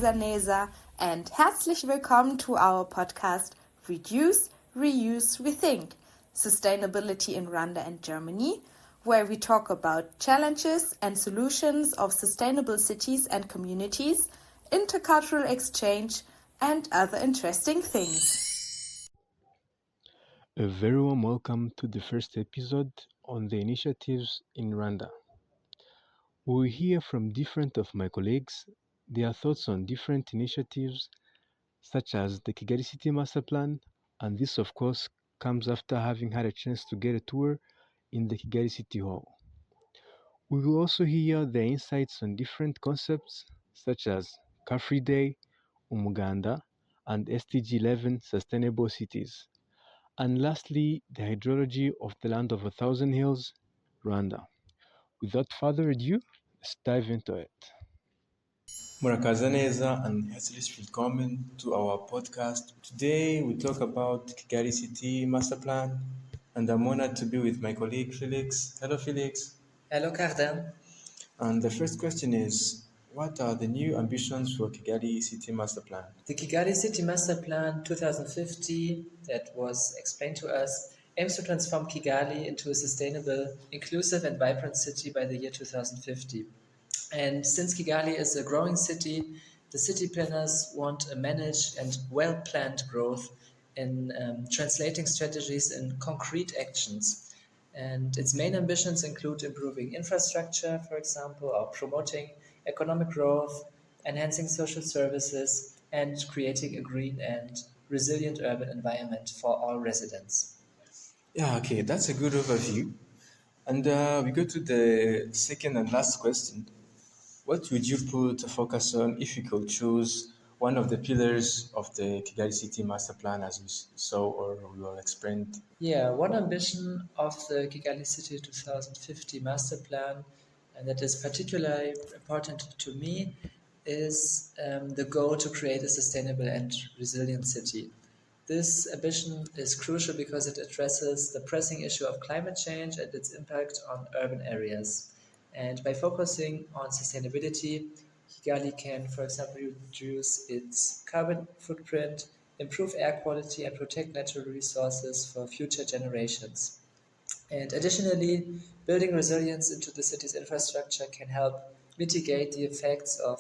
Kazanesa and herzlich willkommen to our podcast Reduce, Reuse, Rethink Sustainability in Rwanda and Germany, where we talk about challenges and solutions of sustainable cities and communities, intercultural exchange, and other interesting things. A very warm welcome to the first episode on the initiatives in Rwanda. We will hear from different of my colleagues their thoughts on different initiatives such as the Kigali City Master Plan, and this of course comes after having had a chance to get a tour in the Kigali City Hall. We will also hear their insights on different concepts such as Car-Free Day, Umuganda, and SDG 11 Sustainable Cities. And lastly, the hydrology of the land of 1,000 hills, Rwanda. Without further ado, let's dive into it. Murakaza neza and herzlich willkommen to our podcast. Today we talk about Kigali City Master Plan, and I'm honored to be with my colleague Felix. Hello, Felix. Hello, Carden. And the first question is, what are the new ambitions for Kigali City Master Plan? The Kigali City Master Plan 2050 that was explained to us aims to transform Kigali into a sustainable, inclusive and vibrant city by the year 2050. And since Kigali is a growing city, the city planners want a managed and well-planned growth in translating strategies in concrete actions. And its main ambitions include improving infrastructure, for example, or promoting economic growth, enhancing social services, and creating a green and resilient urban environment for all residents. Yeah, okay, that's a good overview. And we go to the second and last question. What would you put a focus on if you could choose one of the pillars of the Kigali City Master Plan as we saw or we will explain? Yeah, one ambition of the Kigali City 2050 Master Plan, and that is particularly important to me, is the goal to create a sustainable and resilient city. This ambition is crucial because it addresses the pressing issue of climate change and its impact on urban areas. And by focusing on sustainability, Kigali can, for example, reduce its carbon footprint, improve air quality, and protect natural resources for future generations. And additionally, building resilience into the city's infrastructure can help mitigate the effects of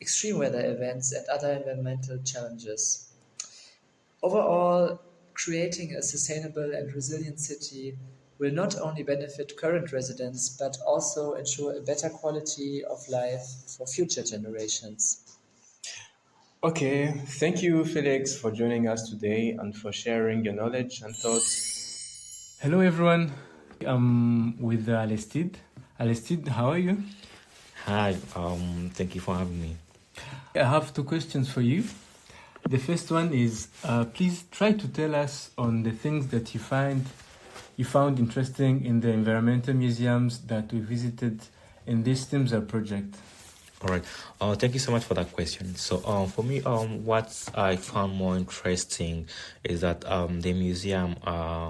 extreme weather events and other environmental challenges. Overall, creating a sustainable and resilient city will not only benefit current residents, but also ensure a better quality of life for future generations. Okay, thank you, Felix, for joining us today and for sharing your knowledge and thoughts. Hello everyone, I'm with Alestid. Alestid, how are you? Hi, thank you for having me. I have two questions for you. The first one is, please try to tell us on the things that you found interesting in the environmental museums that we visited in this TIMSA project. All right. Thank you so much for that question. So, for me, what I found more interesting is that the museum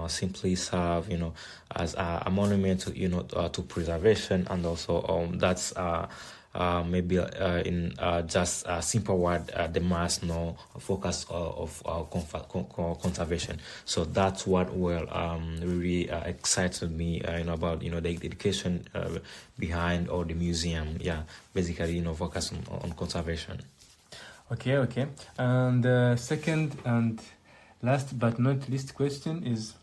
simply serve, as a monument to, to preservation, and also that's maybe in just a simple word, the mass focus of conservation. So that's what really excited me about the dedication behind all the museum. Yeah, basically focus on conservation. Okay. And the second and last but not least question is,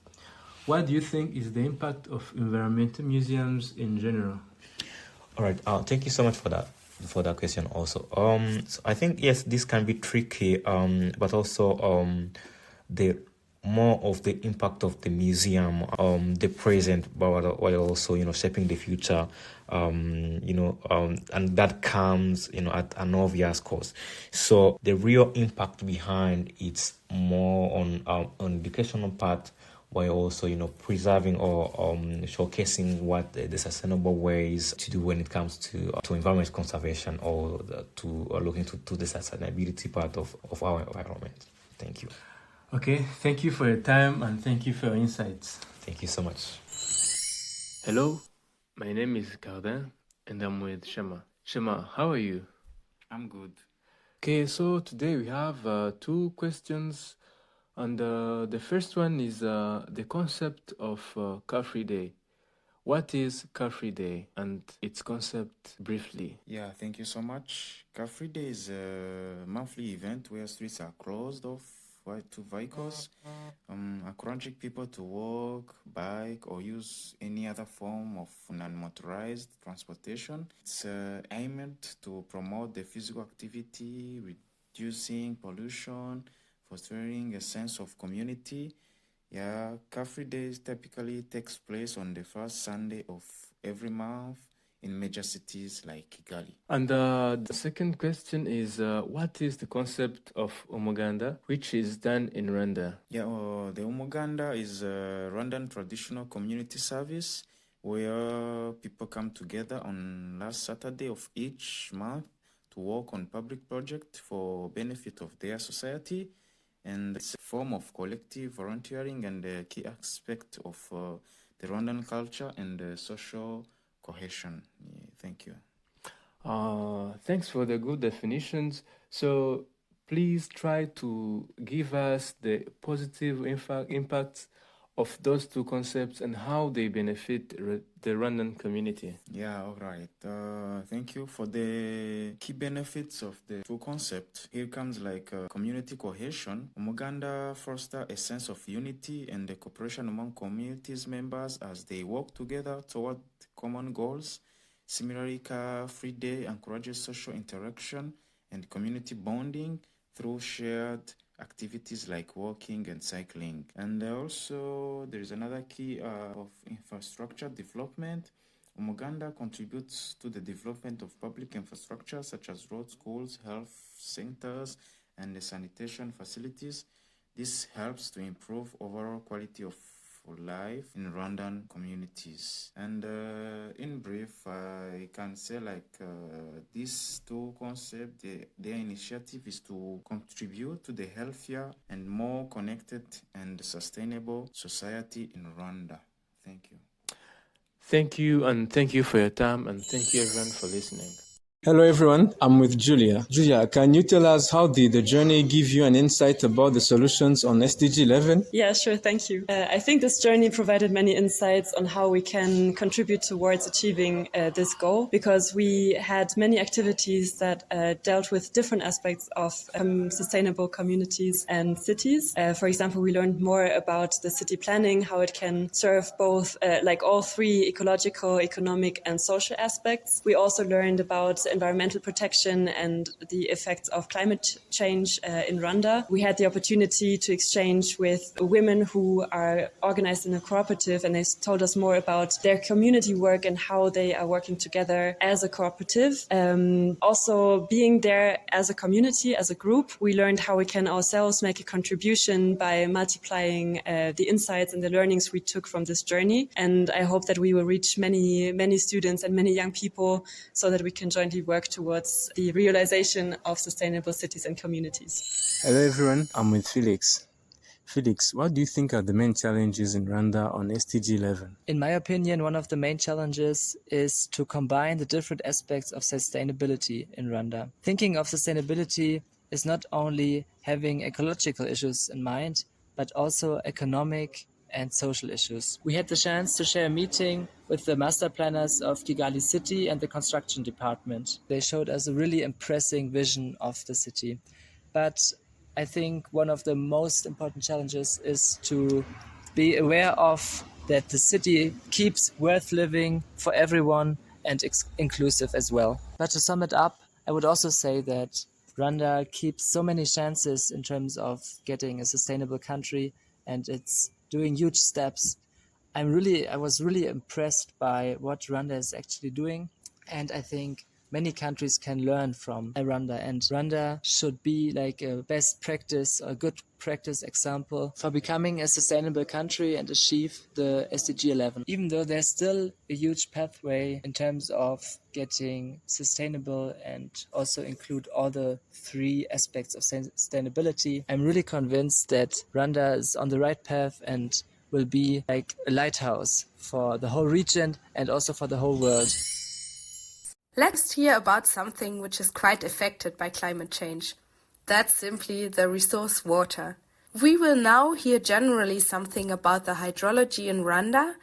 what do you think is the impact of environmental museums in general? All right. Thank you so much for that question also. So I think yes, this can be tricky. But also the more of the impact of the museum, the present, but while also shaping the future. And that comes at an obvious cost. So the real impact behind it's more on educational part, while also preserving or showcasing what the sustainable ways to do when it comes to environment conservation or looking to the sustainability part of our environment. Thank you. Okay, thank you for your time and thank you for your insights. Thank you so much. Hello, my name is Cardin and I'm with Shema. Shema, how are you? I'm good. Okay, so today we have two questions, and the first one is the concept of Car-Free Day. What is Car-Free Day and its concept briefly? Yeah, thank you so much. Car-Free Day is a monthly event where streets are closed off to vehicles, encouraging people to walk, bike, or use any other form of non-motorized transportation. It's aimed to promote the physical activity, reducing pollution, fostering a sense of community. Yeah, Car-Free Day typically takes place on the first Sunday of every month in major cities like Kigali. And the second question is what is the concept of umuganda, which is done in Rwanda? Yeah, the umuganda is a Rwandan traditional community service where people come together on last Saturday of each month to work on public project for benefit of their society. And it's a form of collective volunteering and a key aspect of the Rwandan culture and social cohesion. Yeah, thank you. Thanks for the good definitions. So please try to give us the positive impacts of those two concepts and how they benefit the Rwandan community. Yeah, all right. Thank you for the key benefits of the two concepts. Here comes like community cohesion. Umuganda foster a sense of unity and the cooperation among communities members as they work together toward common goals. Similarly, Car-Free Day encourages social interaction and community bonding through shared activities like walking and cycling. And also, there is another key of infrastructure development. Umuganda contributes to the development of public infrastructure such as roads, schools, health centers, and the sanitation facilities. This helps to improve overall quality of life in Rwandan communities. And in brief, I can say like these two concepts, their initiative is to contribute to the healthier and more connected and sustainable society in Rwanda. Thank you. Thank you, and thank you for your time, and thank you everyone for listening. Hello everyone, I'm with Julia. Julia, can you tell us how did the journey give you an insight about the solutions on SDG 11? Yeah, sure, thank you. I think this journey provided many insights on how we can contribute towards achieving this goal, because we had many activities that dealt with different aspects of sustainable communities and cities. For example, we learned more about the city planning, how it can serve both like all three ecological, economic and social aspects. We also learned about environmental protection and the effects of climate change in Rwanda. We had the opportunity to exchange with women who are organized in a cooperative, and they told us more about their community work and how they are working together as a cooperative. Also, being there as a community, as a group, we learned how we can ourselves make a contribution by multiplying the insights and the learnings we took from this journey. And I hope that we will reach many students and many young people so that we can jointly work towards the realization of sustainable cities and communities. Hello everyone, I'm with Felix. Felix, what do you think are the main challenges in Rwanda on SDG 11? In my opinion, one of the main challenges is to combine the different aspects of sustainability in Rwanda. Thinking of sustainability is not only having ecological issues in mind, but also economic and social issues. We had the chance to share a meeting with the master planners of Kigali city and the construction department. They showed us a really impressive vision of the city. But I think one of the most important challenges is to be aware of that the city keeps worth living for everyone and inclusive as well. But to sum it up, I would also say that Rwanda keeps so many chances in terms of getting a sustainable country, and it's doing huge steps. I was really impressed by what Rwanda is actually doing, and I think many countries can learn from Rwanda, and Rwanda should be like a best practice or good practice example for becoming a sustainable country and achieve the SDG 11. Even though there's still a huge pathway in terms of getting sustainable and also include all the three aspects of sustainability, I'm really convinced that Rwanda is on the right path and will be like a lighthouse for the whole region and also for the whole world. Let's hear about something which is quite affected by climate change. That's simply the resource water. We will now hear generally something about the hydrology in Rwanda,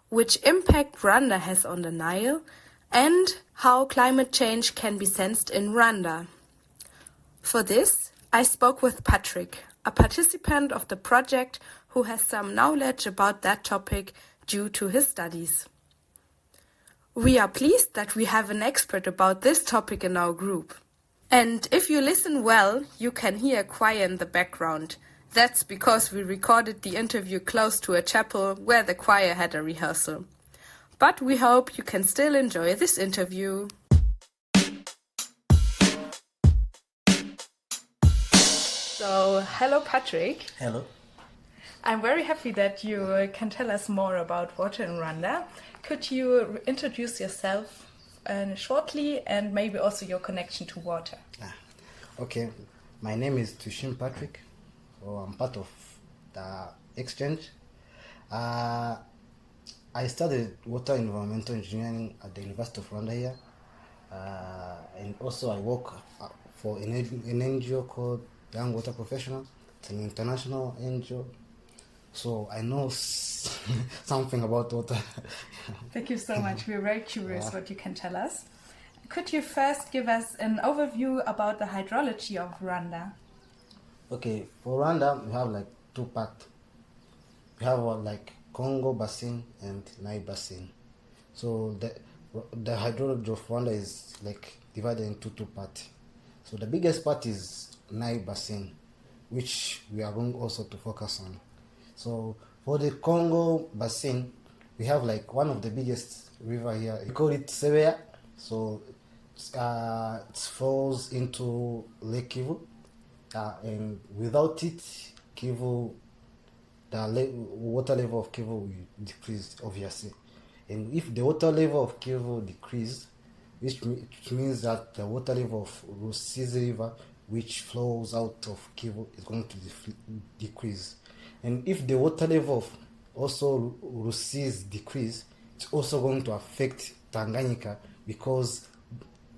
which impact Rwanda has on the Nile, and how climate change can be sensed in Rwanda. For this, I spoke with Patrick, a participant of the project who has some knowledge about that topic due to his studies. We are pleased that we have an expert about this topic in our group. And if you listen well, you can hear a choir in the background. That's because we recorded the interview close to a chapel where the choir had a rehearsal. But we hope you can still enjoy this interview. So, hello Patrick. Hello. I'm very happy that you can tell us more about water in Rwanda. Could you introduce yourself shortly and maybe also your connection to water? Okay, my name is Tushim Patrick. So I'm part of the exchange. I studied water environmental engineering at the University of Rwanda here. And also I work for an NGO called Young Water Professional. It's an international NGO. So I know something about water. Thank you so much. We're very curious what you can tell us. Could you first give us an overview about the hydrology of Rwanda? Okay, for Rwanda, we have like two parts. We have like Congo Basin and Nile Basin. So the hydrology of Rwanda is like divided into two parts. So the biggest part is Nile Basin, which we are going also to focus on. So for the Congo Basin, we have like one of the biggest river here. We call it Sebeya. So it falls into Lake Kivu. And without it, Kivu, the water level of Kivu will decrease, obviously. And if the water level of Kivu decrease, which means that the water level of Rusizi River, which flows out of Kivu, is going to decrease. And if the water level of also Rusizi decrease, it's also going to affect Tanganyika because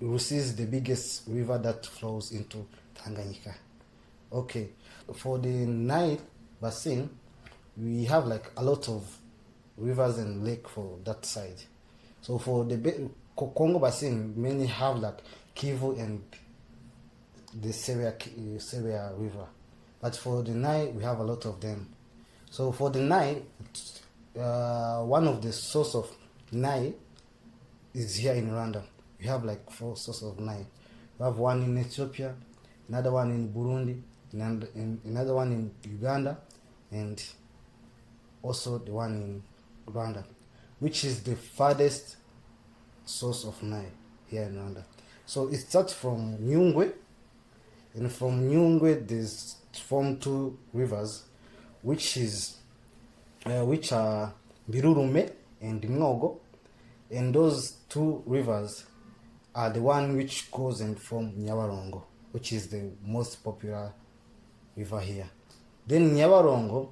Rusizi is the biggest river that flows into Tanganyika. Okay, for the Nile Basin, we have like a lot of rivers and lake for that side. So for the Congo Basin, many have like Kivu and the Sebeya River. But for the Nile, we have a lot of them. So for the Nile, one of the source of Nile is here in Rwanda. We have like 4 sources of Nile. We have one in Ethiopia, another one in Burundi, another one in Uganda, and also the one in Rwanda, which is the farthest source of Nile here in Rwanda. So it starts from Nyungwe, and from Nyungwe there's formed 2 rivers, which are Birurume and Mwogo, and those 2 rivers are the one which goes and form Nyabarongo, which is the most popular river here. Then Nyabarongo,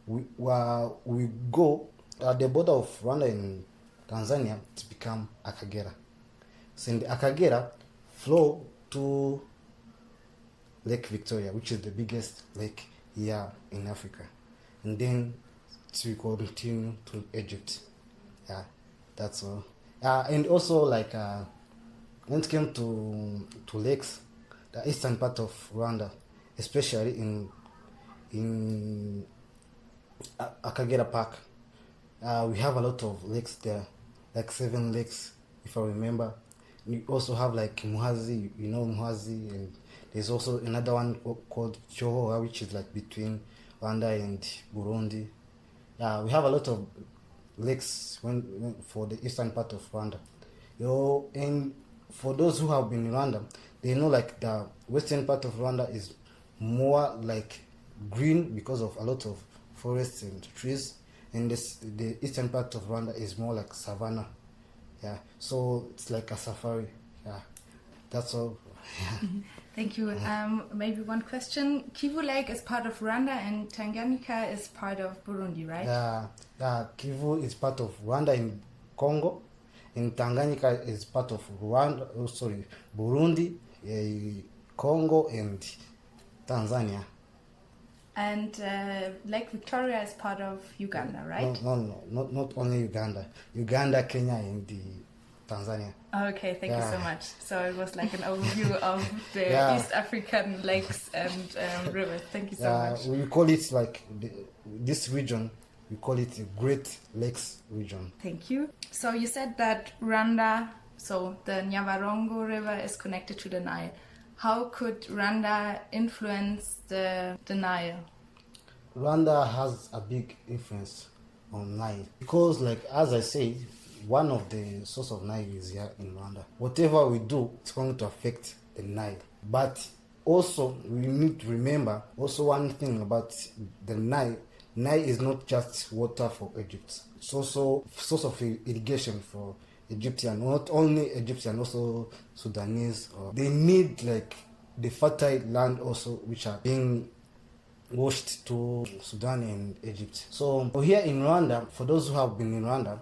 we go at the border of Rwanda and Tanzania to become Akagera. So the Akagera flow to Lake Victoria, which is the biggest lake here in Africa. And then we continue to Egypt. Yeah, that's all. And also like when it came to lakes, the eastern part of Rwanda, especially in Akagera Park, we have a lot of lakes there, like 7 lakes, if I remember. We also have like Muhazi, Muhazi, and there's also another one called Chohoa, which is like between Rwanda and Burundi. We have a lot of lakes for the eastern part of Rwanda. And for those who have been in Rwanda, they know like the western part of Rwanda is more like green because of a lot of forests and trees, and the eastern part of Rwanda is more like savanna. So it's like a safari. That's all. Thank you. Maybe one question. Kivu Lake is part of Rwanda and Tanganyika is part of Burundi, right? Kivu is part of Rwanda and Congo, And Tanganyika is part of Burundi, Congo, and Tanzania. And Lake Victoria is part of Uganda, right? No, not only Uganda. Uganda, Kenya, and Tanzania. Okay, thank you so much. So it was like an overview of the East African lakes and rivers. Thank you so much. We call it like this region, we call it the Great Lakes region. Thank you. So you said that Rwanda, so the Nyabarongo River is connected to the Nile. How could Rwanda influence the Nile? Rwanda has a big influence on Nile because, like as I said, one of the source of Nile is here in Rwanda. Whatever we do, it's going to affect the Nile. But also, we need to remember also one thing about the Nile. Nile is not just water for Egypt. It's also source of irrigation for Egyptian, not only Egyptian, also Sudanese. They need like the fertile land also, which are being washed to Sudan and Egypt. So here in Rwanda, for those who have been in Rwanda,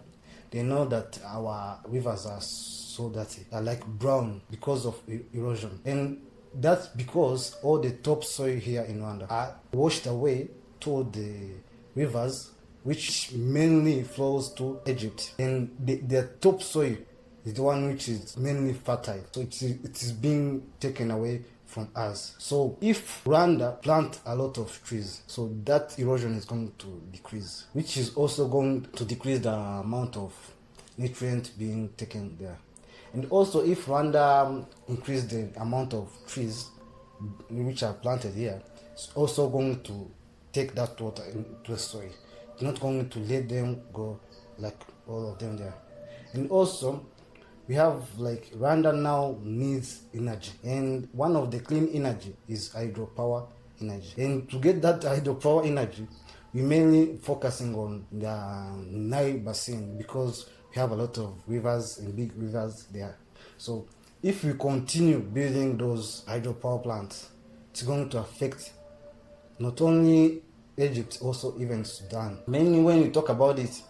they know that our rivers are so dirty. They're like brown because of erosion. And that's because all the topsoil here in Rwanda are washed away to the rivers, which mainly flows to Egypt. And the topsoil is the one which is mainly fertile. So it is being taken away from us. So if Rwanda plant a lot of trees, so that erosion is going to decrease, which is also going to decrease the amount of nutrient being taken there. And also if Rwanda increase the amount of trees which are planted here, it's also going to take that water into the soil. It's not going to let them go like all of them there. And also we have like Rwanda now needs energy, and one of the clean energy is hydropower energy. And to get that hydropower energy, we mainly focusing on the Nile basin because we have a lot of rivers and big rivers there. So if we continue building those hydropower plants, it's going to affect not only Egypt, also even Sudan. Mainly when we talk about it,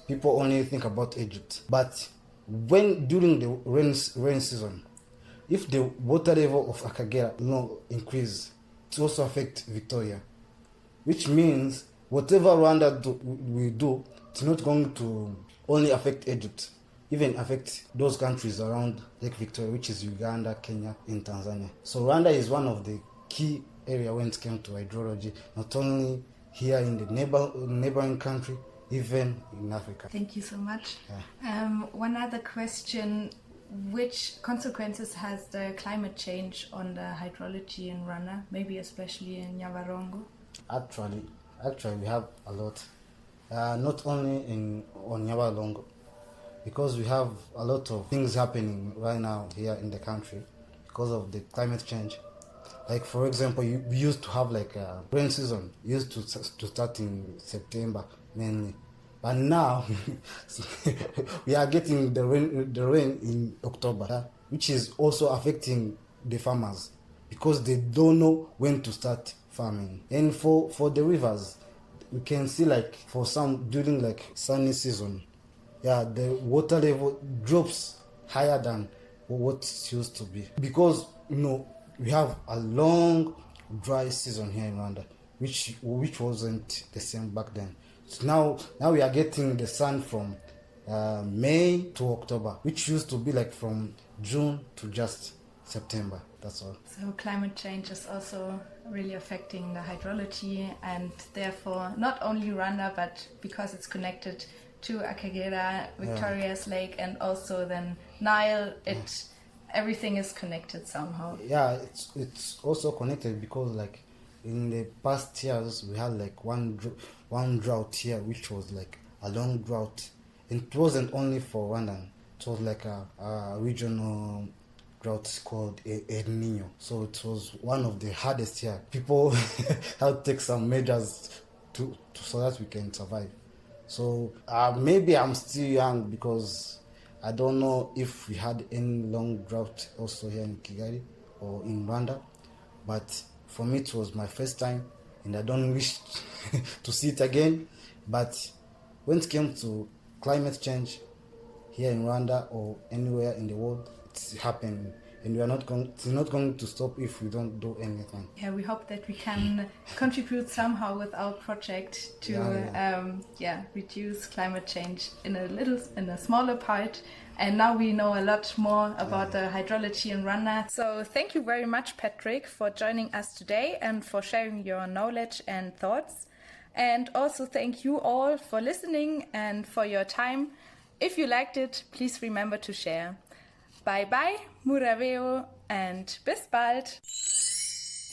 people only think about Egypt. But when during the rain season, if the water level of Akagera increase, it also affect Victoria, which means whatever Rwanda we do, it's not going to only affect Egypt, even affect those countries around Lake Victoria, which is Uganda, Kenya, and Tanzania. So Rwanda is one of the key area when it came to hydrology, not only here in the neighboring country, even in Africa. Thank you so much. One other question: which consequences has the climate change on the hydrology in Rwanda, maybe especially in Nyabarongo? Actually, we have a lot. Not only on Nyabarongo, because we have a lot of things happening right now here in the country because of the climate change. Like for example, we used to have like a rain season, used to start in September mainly, but now we are getting the rain in October, which is also affecting the farmers because they don't know when to start farming. And for the rivers, we can see like for some during like sunny season, the water level drops higher than what it used to be because we have a long dry season here in Rwanda, which wasn't the same back then. So now we are getting the sun from May to October, which used to be like from June to just September. That's all. So climate change is also really affecting the hydrology, and therefore not only Rwanda, but because it's connected to Akagera, Victoria's Lake, and also then Nile, everything is connected somehow. Yeah, it's also connected because like in the past years we had like one drought here, which was like a long drought. And it wasn't only for Rwanda. It was like a regional drought called El Nino. So it was one of the hardest here. People had to take some measures so that we can survive. So maybe I'm still young because I don't know if we had any long drought also here in Kigali or in Rwanda, but for me it was my first time and I don't wish to see it again. But when it came to climate change, here in Rwanda or anywhere in the world. It's happening, and it's not going to stop if we don't do anything. Yeah, we hope that we can contribute somehow with our project to reduce climate change in a smaller part. And now we know a lot more about the hydrology in Rwanda. So thank you very much, Patrick, for joining us today and for sharing your knowledge and thoughts. And also thank you all for listening and for your time. If you liked it, please remember to share. Bye bye, Muraveo, and bis bald.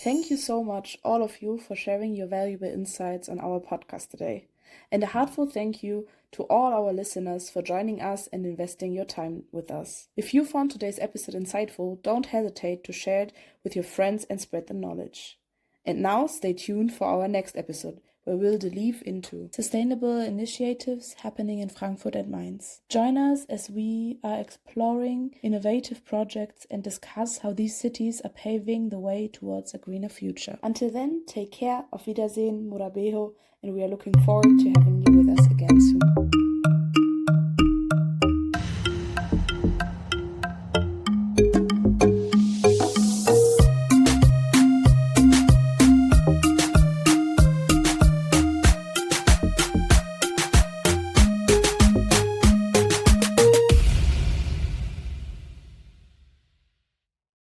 Thank you so much, all of you, for sharing your valuable insights on our podcast today. And a heartfelt thank you to all our listeners for joining us and investing your time with us. If you found today's episode insightful, don't hesitate to share it with your friends and spread the knowledge. And now stay tuned for our next episode, where we'll delve into sustainable initiatives happening in Frankfurt and Mainz. Join us as we are exploring innovative projects and discuss how these cities are paving the way towards a greener future. Until then, take care, auf Wiedersehen, Murabeho, and we are looking forward to having you with us again soon.